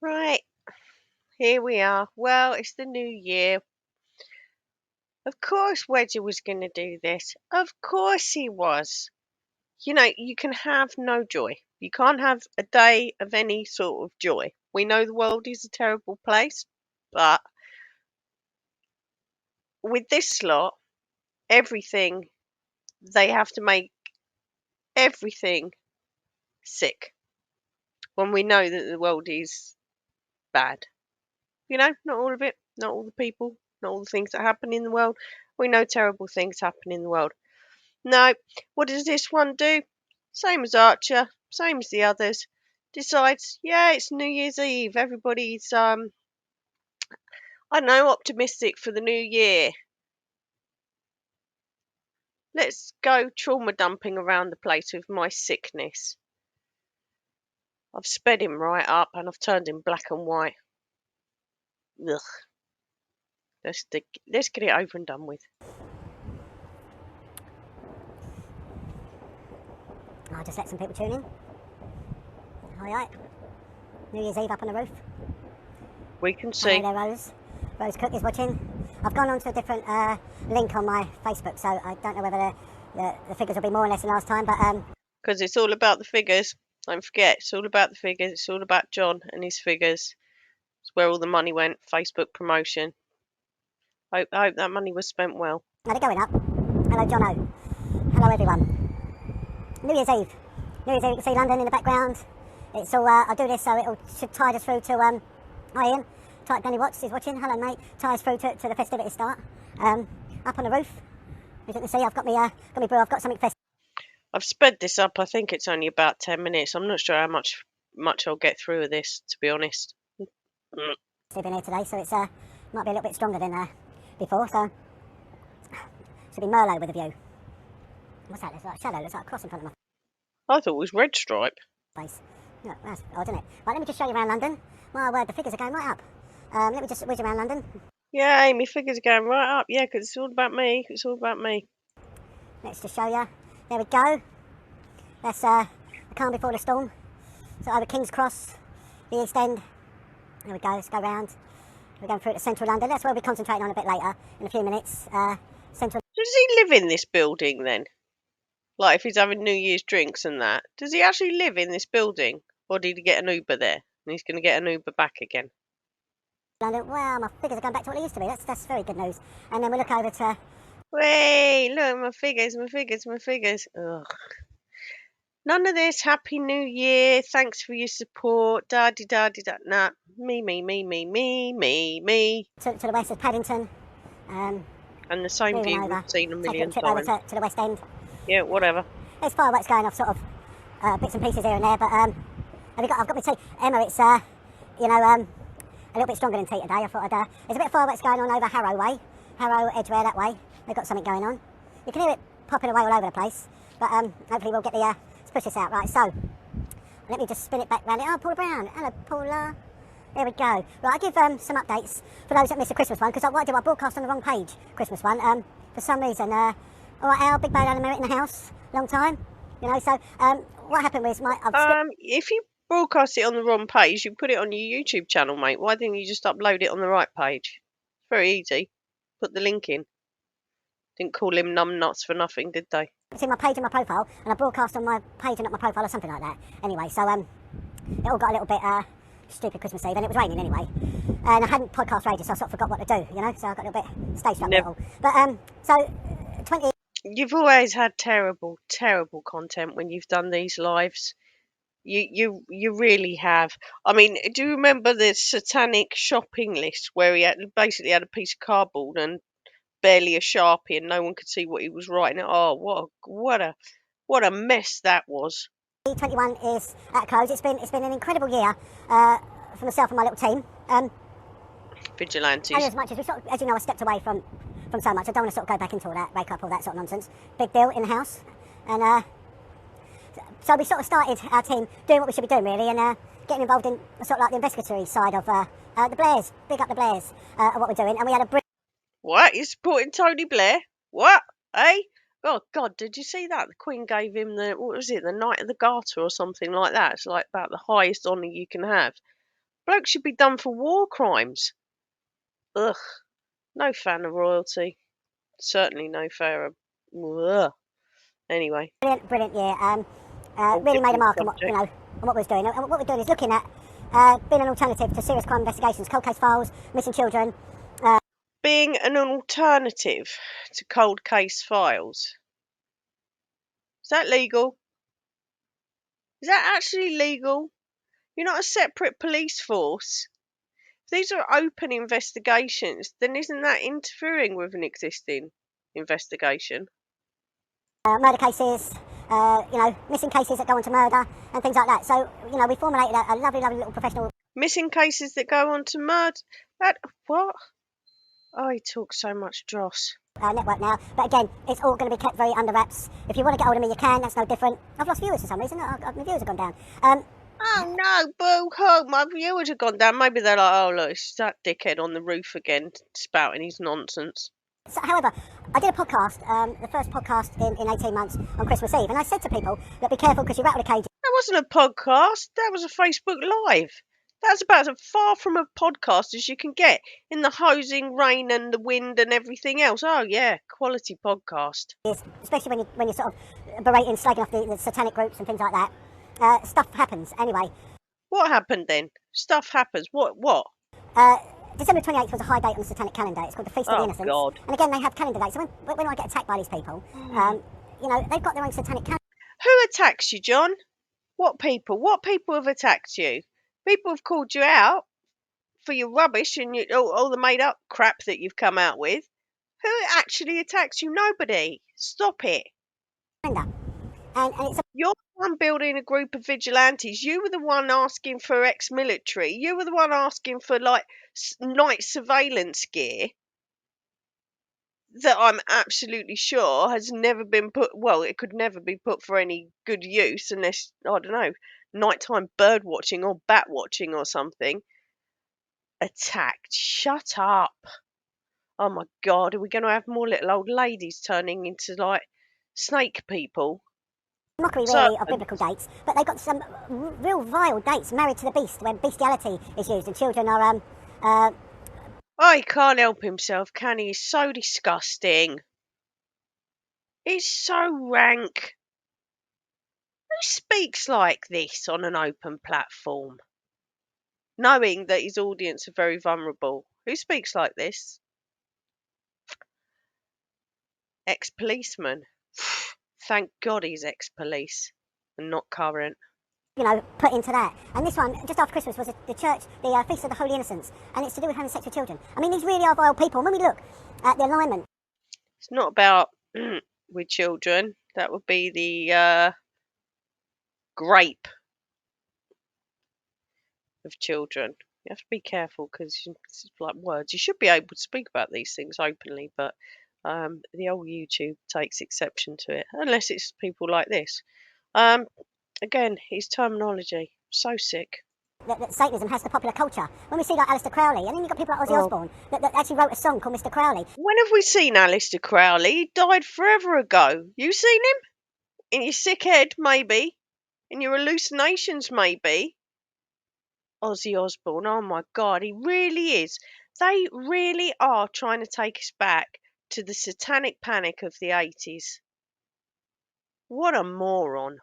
Right, here we are. Well, it's the new year. Of course, Wedger was going to do this. Of course, he was. You can have no joy. You can't have a day of any sort of joy. We know the world is a terrible place, but with this lot, everything, they have to make everything sick when we know that the world is bad. Not all of it, not all the people, not all the things that happen in the world. We know terrible things happen in the world. No, what does this one do? Same as Archer, same as the others. Decides, yeah, it's New Year's Eve. Everybody's I don't know, optimistic for the new year. Let's go trauma dumping around the place with my sickness. I've sped him right up and I've turned him black and white. Ugh. Let's get it over and done with. I'll just let some people tune in. Alright. New Year's Eve up on the roof. We can see. Hello there, Rose. Rose Cook is watching. I've gone on to a different link on my Facebook, so I don't know whether the figures will be more or less than last time, but because it's all about the figures. Don't forget, it's all about the figures. It's all about John and his figures. It's where all the money went. Facebook promotion. I hope that money was spent well. now they're going up. Hello, Jono. Hello, everyone. New Year's Eve. New Year's Eve, you can see London in the background. It's all, I'll do this so it should tide us through to, hi Ian. Danny Watts is watching. Hello, mate. Tie us through to the festivities start. Up on the roof. As you can see, I've got me brew. I've got something festive. I've sped this up. I think it's only about 10 minutes. I'm not sure how much I'll get through with this, to be honest. In here today, so it's might be a little bit stronger than before. So should be Merlot with a view. What's that? There's like a shadow. Looks like a cross in front of my I thought it was Red Stripe. face. No, that's odd, isn't it? Right, let me just show you around London. My word, the figures are going right up. Let me just whiz around London. Yeah, Amy, figures are going right up. Yeah, because it's all about me. It's all about me. Let's just show you. There we go. That's the calm before the storm. So over King's Cross, the East End. There we go. Let's go round. We're going through to central London. That's where we'll be concentrating on a bit later in a few minutes. Central. Does he live in this building then? Like if he's having New Year's drinks and that, does he actually live in this building, or did he get an Uber there and he's going to get an Uber back again? London. Well, my figures are going back to what they used to be. That's very good news. And then we'll look over to. Wait, look, my figures. Ugh. None of this. Happy New Year. Thanks for your support. Da-di-da-di-da. Nah. Me. To the west of Paddington. And the same Moving view over. we've seen a Taking million a trip over times. to the West End. Yeah, whatever. There's fireworks going off, sort of bits and pieces here and there, but I've got my tea. Emma, it's a little bit stronger than tea today. I thought there's a bit of fireworks going on over Harrow Way, Harrow, Edgware that way. They've got something going on. You can hear it popping away all over the place, but hopefully we'll get let's push this out. Right, so let me just spin it back round it. Oh, Paula Brown. Hello, Paula. There we go. Right, I'll give some updates for those that missed the Christmas one, because what I did, I broadcast on the wrong page, Christmas one, for some reason. All right, Al, Big Bad Anna in the house, long time, so what happened was if you broadcast it on the wrong page, you put it on your YouTube channel, mate. Why didn't you just upload it on the right page? It's very easy. Put the link in. Didn't call him numbnuts for nothing, did they? It's in my page and my profile, and I broadcast on my page and not my profile or something like that. Anyway, so it all got a little bit stupid Christmas Eve, and it was raining anyway. And I hadn't podcast radio, so I sort of forgot what to do, so I got a little bit stage struck. But so 20. You've always had terrible content when you've done these lives. You really have. I mean, do you remember the satanic shopping list where he basically had a piece of cardboard and barely a Sharpie, and no one could see what he was writing? Oh, what a mess that was. 2021 is at close. It's been an incredible year for myself and my little team. Vigilantes. And as much as as you know, I stepped away from so much. I don't want to sort of go back into all that, rake up all that sort of nonsense. Big deal in the house, and so we sort of started our team doing what we should be doing really, and getting involved in sort of like the investigatory side of the Blairs. Big up the Blairs of what we're doing, and we had a. What? You're supporting Tony Blair? What? Eh? Oh God! Did you see that? The Queen gave him the Knight of the Garter or something like that. It's like about the highest honour you can have. Bloke should be done for war crimes. Ugh. No fan of royalty. Certainly no fan of. Ugh. Anyway, Brilliant year. whole Really made a different mark on what, subject. on what we're doing. And what we're doing is looking at being an alternative to serious crime investigations, cold case files, missing children. Being an alternative to cold case files. Is that legal? Is that actually legal? You're not a separate police force. If these are open investigations, then isn't that interfering with an existing investigation? Murder cases, missing cases that go on to murder and things like that. So, we formulated a lovely little professional Missing cases that go on to murder. That what? Oh, he talks so much dross. network now. But again, it's all going to be kept very under wraps. If you want to get hold of me, you can. That's no different. I've lost viewers for some reason. My viewers have gone down. Oh no, boo hoo, my viewers have gone down. Maybe they're like, oh look, it's that dickhead on the roof again spouting his nonsense. So, however, I did a podcast, the first podcast in 18 months on Christmas Eve, and I said to people, look, be careful because you rattle the cage. That wasn't a podcast, that was a Facebook Live. That's about as far from a podcast as you can get in the hosing, rain and the wind and everything else. Oh yeah, quality podcast. Especially when you're sort of berating, slagging off the satanic groups and things like that. Stuff happens. Anyway, What happened then? Stuff happens. What? December 28th was a high date on the satanic calendar. It's called the Feast of the Oh Innocents. God. And again, they have calendar dates. So when I get attacked by these people, they've got their own satanic calendar. Who attacks you, John? What people? What people have attacked you? People have called you out for your rubbish and all the made up crap that you've come out with. Who actually attacks you? Nobody. Stop it. And it's You're the one building a group of vigilantes. You were the one asking for ex-military. You were the one asking for like night surveillance gear that I'm absolutely sure has never been put. Well, it could never be put for any good use unless I don't know, nighttime bird watching or bat watching or something. Attacked. Shut up. Oh my God, are we going to have more little old ladies turning into like snake people? mockery So really of biblical dates, but they've got some real vile dates, married to the beast, when bestiality is used and children are oh, he can't help himself, can he? He's so disgusting. He's so rank. Who speaks like this on an open platform, knowing that his audience are very vulnerable? Who speaks like this? Ex-policeman. Thank God he's ex-police and not current. put into that. And this one, just after Christmas, was the church, the Feast of the Holy Innocents, and it's to do with having sex with children. I mean, these really are vile people. And when we look at the alignment, It's not about with children. That would be the grape of children. You have to be careful because it's like words. You should be able to speak about these things openly, but the old YouTube takes exception to it, unless it's people like this. Again, his terminology, so sick. that Satanism has the popular culture. When we see like Alistair Crowley, and then you've got people like Ozzy Oh. Osbourne that actually wrote a song called Mr. Crowley. When have we seen Alistair Crowley? He died forever ago. You seen him? In your sick head, maybe. In your hallucinations, maybe. Ozzy Osbourne, oh my God, he really is. They really are trying to take us back to the satanic panic of the 80s. What a moron.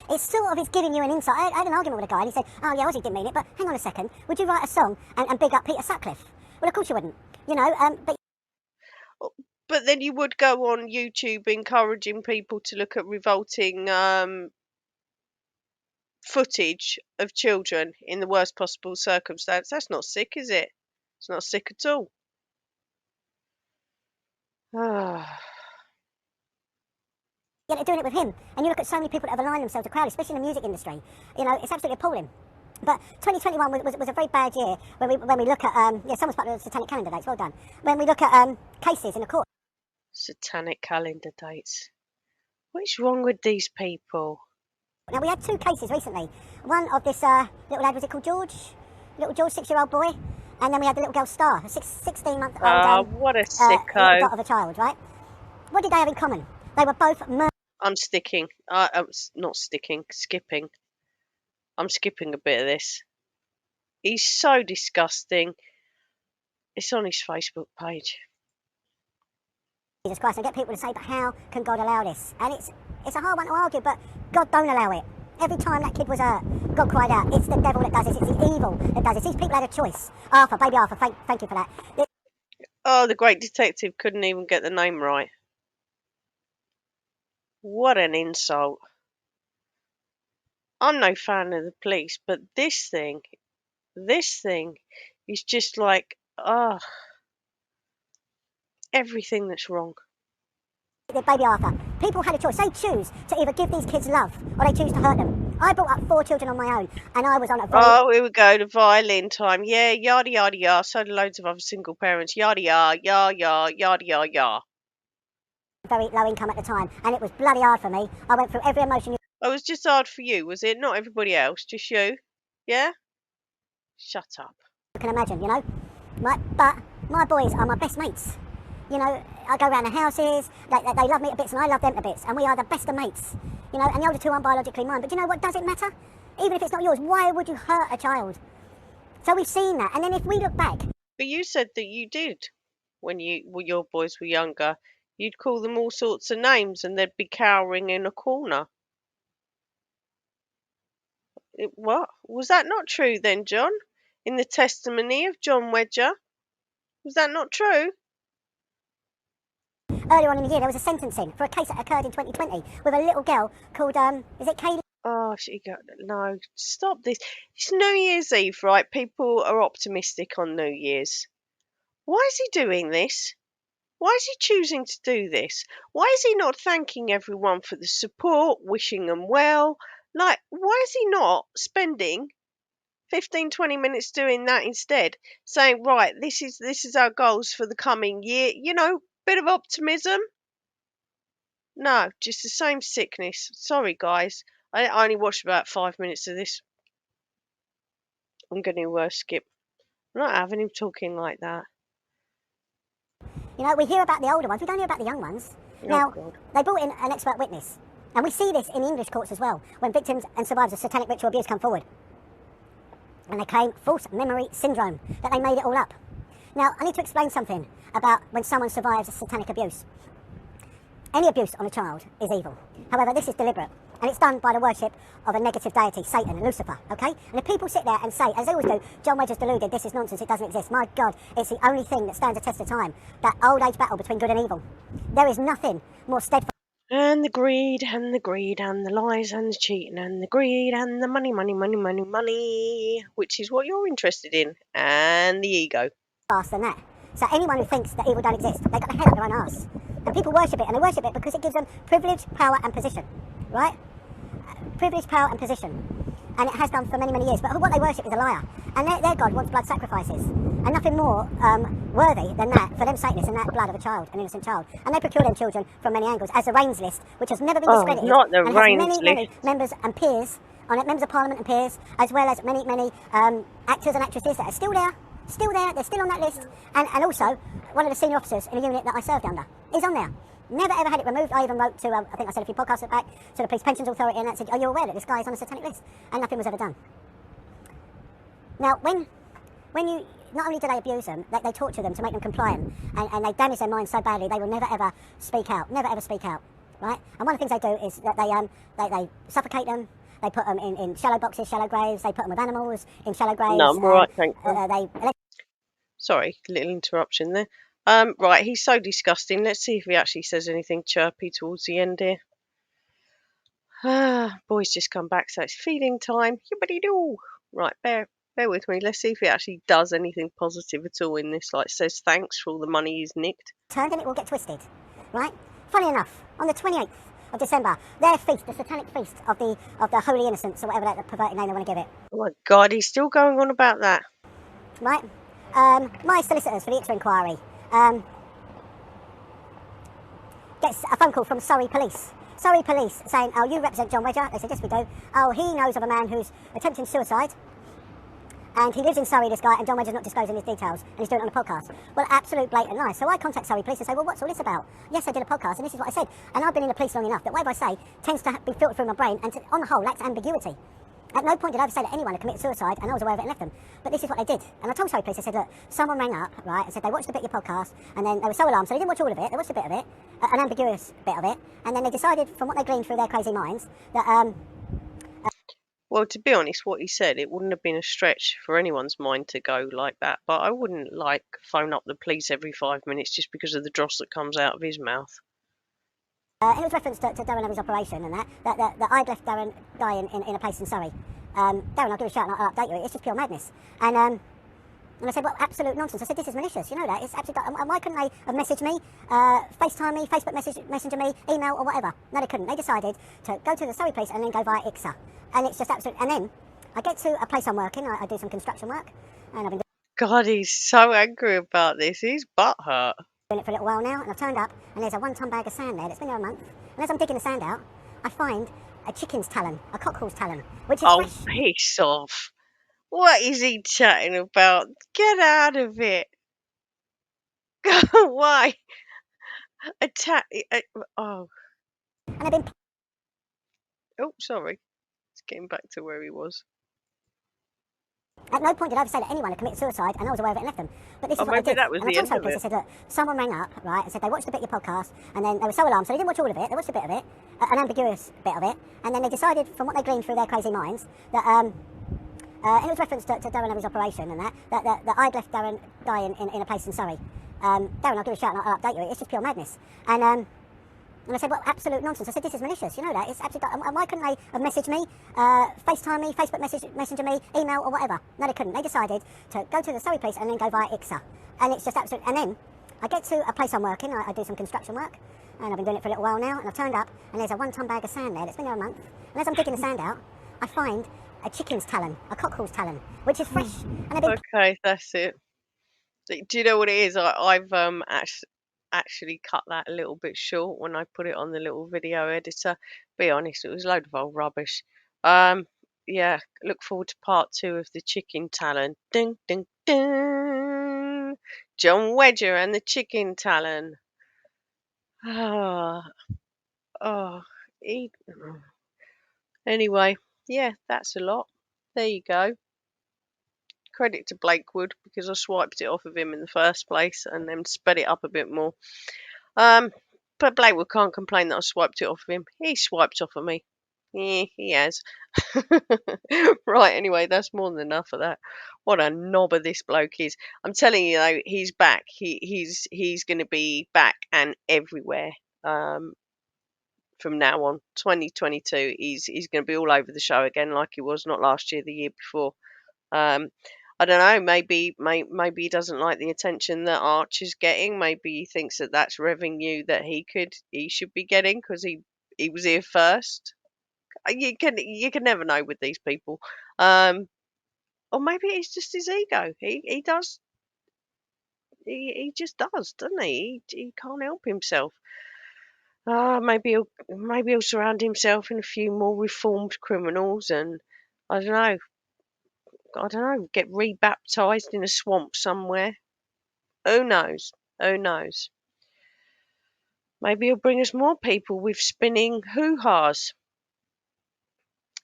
It's sort of, it's giving you an insight. I had an argument with a guy, and he said, oh yeah, Ozzy didn't mean it, but hang on a second, would you write a song and big up Peter Sutcliffe? Well, of course you wouldn't. But then you would go on YouTube encouraging people to look at revolting footage of children in the worst possible circumstance. That's not sick, is it? It's not sick at all. Yeah, they're doing it with him. And you look at so many people that have aligned themselves to Crowley, especially in the music industry. It's absolutely appalling. But 2021 was a very bad year when we look at, someone's put the satanic calendar dates, well done. When we look at cases in the court. Satanic calendar dates. What is wrong with these people? Now, we had two cases recently. One of this little lad, was it called George? Little George, 6-year-old boy. And then we had the little girl Star, a 16-month-old What a little sicko. dot of a child, right? What did they have in common? They were both murdered. I'm sticking. I'm not sticking, skipping. I'm skipping a bit of this. He's so disgusting. It's on his Facebook page. Jesus Christ, and get people to say, but how can God allow this? And it's a hard one to argue, but God don't allow it. Every time that kid was hurt, God cried out, it's the devil that does this, it's the evil that does this. These people had a choice. Arthur, baby Arthur, thank you for that. Oh, the great detective couldn't even get the name right. What an insult. I'm no fan of the police, but this thing is just like, everything that's wrong. Baby Arthur, people had a choice. They choose to either give these kids love or they choose to hurt them. I brought up 4 children on my own, and I was on a very... Oh, here we go, the violin time. Yeah, yada yada yada. So do loads of other single parents. Yada yada yada yada yada yada yada. very low income at the time, and it was bloody hard for me. I went through every emotion you Oh, it was just hard for you, was it? Not everybody else, just you? Yeah? Shut up. can imagine, you know. But my boys are my best mates. You know, I go around the houses, they love me to bits and I love them to bits, and we are the best of mates. You know, and the older 2 aren't biologically mine, but you know what, does it matter? Even if it's not yours, why would you hurt a child? So we've seen that, and then if we look back... But you said that you did when your boys were younger. You'd call them all sorts of names and they'd be cowering in a corner. What? Was that not true then, John? In the testimony of John Wedger? Was that not true? Earlier on in the year, there was a sentencing for a case that occurred in 2020 with a little girl called, is it Kaylee? Oh, no, stop this. It's New Year's Eve, right? People are optimistic on New Year's. Why is he doing this? Why is he choosing to do this? Why is he not thanking everyone for the support, wishing them well? Like, why is he not spending 15, 20 minutes doing that instead? Saying, right, this is our goals for the coming year. You know, bit of optimism. No, just the same sickness. Sorry, guys. I only watched about 5 minutes of this. I'm going to skip. I'm not having him talking like that. You know, we hear about the older ones, we don't hear about the young ones. Oh, now, God. they brought in an expert witness, and we see this in English courts as well, when victims and survivors of satanic ritual abuse come forward. And they claim false memory syndrome, that they made it all up. Now, I need to explain something about when someone survives a satanic abuse. Any abuse on a child is evil. However, this is deliberate, and it's done by the worship of a negative deity, Satan, Lucifer, okay? And if people sit there and say, as they always do, John Wedger's deluded, this is nonsense, it doesn't exist, my God, it's the only thing that stands the test of time, that old age battle between good and evil. There is nothing more steadfast. And the greed, and the greed, and the lies, and the cheating, and the greed, and the money, money, money, money, money, which is what you're interested in, and the ego. Than that. So anyone who thinks that evil don't exist, they've got a head up their own arse. And people worship it, and they worship it because it gives them privilege, power and position, right? Privilege, power and position. And it has done for many, many years. But what they worship is a liar. And their God wants blood sacrifices. And nothing more worthy than that for them Satanists than that blood of a child, an innocent child. And they procure them children from many angles, as the Reigns list, which has never been discredited. Not the and Reigns has list. many members and peers on it, members of Parliament and peers, as well as many, many actors and actresses that are still there. Still there, they're still on that list, and also one of the senior officers in the unit that I served under is on there. Never ever had it removed. I even wrote to, I think I said a few podcasts back, to the Police Pensions Authority, and that said, are you aware that this guy is on a satanic list? And nothing was ever done. Now, when you, not only do they abuse them, they torture them to make them compliant, and they damage their minds so badly, they will never ever speak out, right? And one of the things they do is that they suffocate them. They put them in shallow boxes, shallow graves. They put them with animals in shallow graves. No, I'm all right, thank you. Sorry, little interruption there. Right, he's so disgusting. Let's see if he actually says anything chirpy towards the end here. Boy's just come back, so it's feeding time. Yibbity-doo. Right, bear with me. Let's see if he actually does anything positive at all in this. Like, says thanks for all the money he's nicked. Turned and it will get twisted, right? Funny enough, on the 28th of December, their feast, the satanic feast of the Holy Innocents, or whatever that perverted name they want to give it. Oh my God, he's still going on about that. Right? My solicitors for the ITRA inquiry gets a phone call from Surrey Police. Surrey Police saying, oh, you represent John Wedger? They said, yes, we do. Oh, he knows of a man who's attempting suicide. And he lives in Surrey, this guy, and John Wedger's not disclosing his details, and he's doing it on a podcast. Well, absolute blatant lies. So I contact Surrey Police and say, well, what's all this about? Yes, I did a podcast, and this is what I said. And I've been in the police long enough that whatever I say tends to be filtered through my brain, and on the whole, lacks ambiguity. At no point did I ever say that anyone had committed suicide, and I was aware of it and left them. But this is what they did. And I told Sorry Police, I said, look, someone rang up, right, and said they watched a bit of your podcast, and then they were so alarmed, so they didn't watch all of it, they watched a bit of it, an ambiguous bit of it, and then they decided, from what they gleaned through their crazy minds, that Well, to be honest, what he said, it wouldn't have been a stretch for anyone's mind to go like that. But I wouldn't like phone up the police every 5 minutes just because of the dross that comes out of his mouth. it was reference to Darren Levy's operation and that I'd left Darren dying in a place in Surrey. Darren, I'll give you a shout and I'll update you. It's just pure madness. And I said, well, absolute nonsense. I said, this is malicious. You know that. It's absolute. And why couldn't they have messaged me, FaceTime me, Facebook messenger me, email or whatever? No, they couldn't. They decided to go to the Surrey police and then go via ICSA. And it's just absolute. And then I get to a place I'm working. I do some construction work. And I've been God, he's so angry about this. He's butthurt. doing it for a little while now. And I've turned up and there's a 1-ton bag of sand there that's been there a month. And as I'm digging the sand out, I find a chicken's talon, a cockerel's talon, which is Oh, fresh. piss off. What is he chatting about? Get out of it. Why? Attack. Oh. And I've been Oh, sorry. It's getting back to where he was. At no point did I ever say that anyone had committed suicide, and I was aware of it and left them. But this is what maybe they did. that was And I the told end Sorry of Police, I it. said, look, someone rang up, right, and said they watched a bit of your podcast, and then they were so alarmed, so they didn't watch all of it, they watched a bit of it, an ambiguous bit of it, and then they decided, from what they gleaned through their crazy minds, that it was reference to Darren Levy's operation and that I'd left Darren dying in a place in Surrey. Darren, I'll give you a shout and I'll update you. It's just pure madness. And I said, well, absolute nonsense. I said, this is malicious. You know that. It's absolute. And why couldn't they have messaged me, FaceTime me, Facebook messenger me, email or whatever? No, they couldn't. They decided to go to the Surrey police and then go via ICSA. And it's just absolute. And then I get to a place I'm working. I do some construction work. And I've been doing it for a little while now. And I've turned up and there's a 1-ton bag of sand there that's been there a month. And as I'm digging the sand out, I find a chicken's talon, a cockerel's talon, which is fresh. And I've been Okay, that's it. Do you know what it is? I've actually cut that a little bit short when I put it on the little video editor. Be honest, it was a load of old rubbish. Yeah, look forward to part 2 of the chicken talon. Ding, ding, ding. John Wedger and the chicken talon. Ah, oh, he... Anyway, yeah, that's a lot. There you go. Credit to Blakewood because I swiped it off of him in the first place and then sped it up a bit more. But Blakewood can't complain that I swiped it off of him. He swiped off of me. Yeah, he has. Right, anyway, that's more than enough of that. What a knobber this bloke is. I'm telling you though, he's back. He's gonna be back and everywhere. From now on. 2022, he's gonna be all over the show again like he was not last year, the year before. I don't know. Maybe he doesn't like the attention that Arch is getting. Maybe he thinks that that's revenue that he should be getting because he was here first. You can never know with these people. Or maybe it's just his ego. He just does, doesn't he? He can't help himself. Maybe he'll surround himself in a few more reformed criminals, and I don't know. Get rebaptized in a swamp somewhere. Who knows? Who knows? Maybe he'll bring us more people with spinning hoo-has.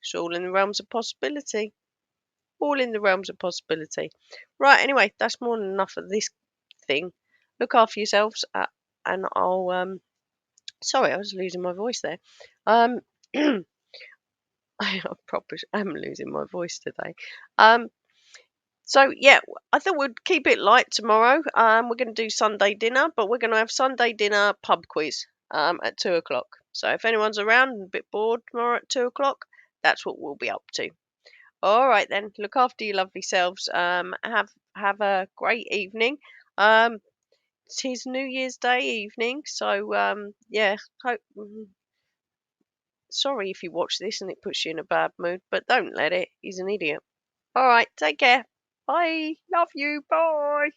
It's all in the realms of possibility. All in the realms of possibility. Right, anyway, that's more than enough of this thing. Look after yourselves, and I'll sorry, I was losing my voice there. I probably am losing my voice today. So yeah, I thought we'd keep it light tomorrow. We're going to do Sunday dinner, but we're going to have Sunday dinner pub quiz at 2 o'clock. So if anyone's around and a bit bored tomorrow at 2 o'clock, that's what we'll be up to. All right then, look after your lovely selves. Have a great evening. It's his New Year's Day evening, so yeah. Sorry if you watch this and it puts you in a bad mood, but don't let it. He's an idiot. All right, take care. Bye. Love you. Bye.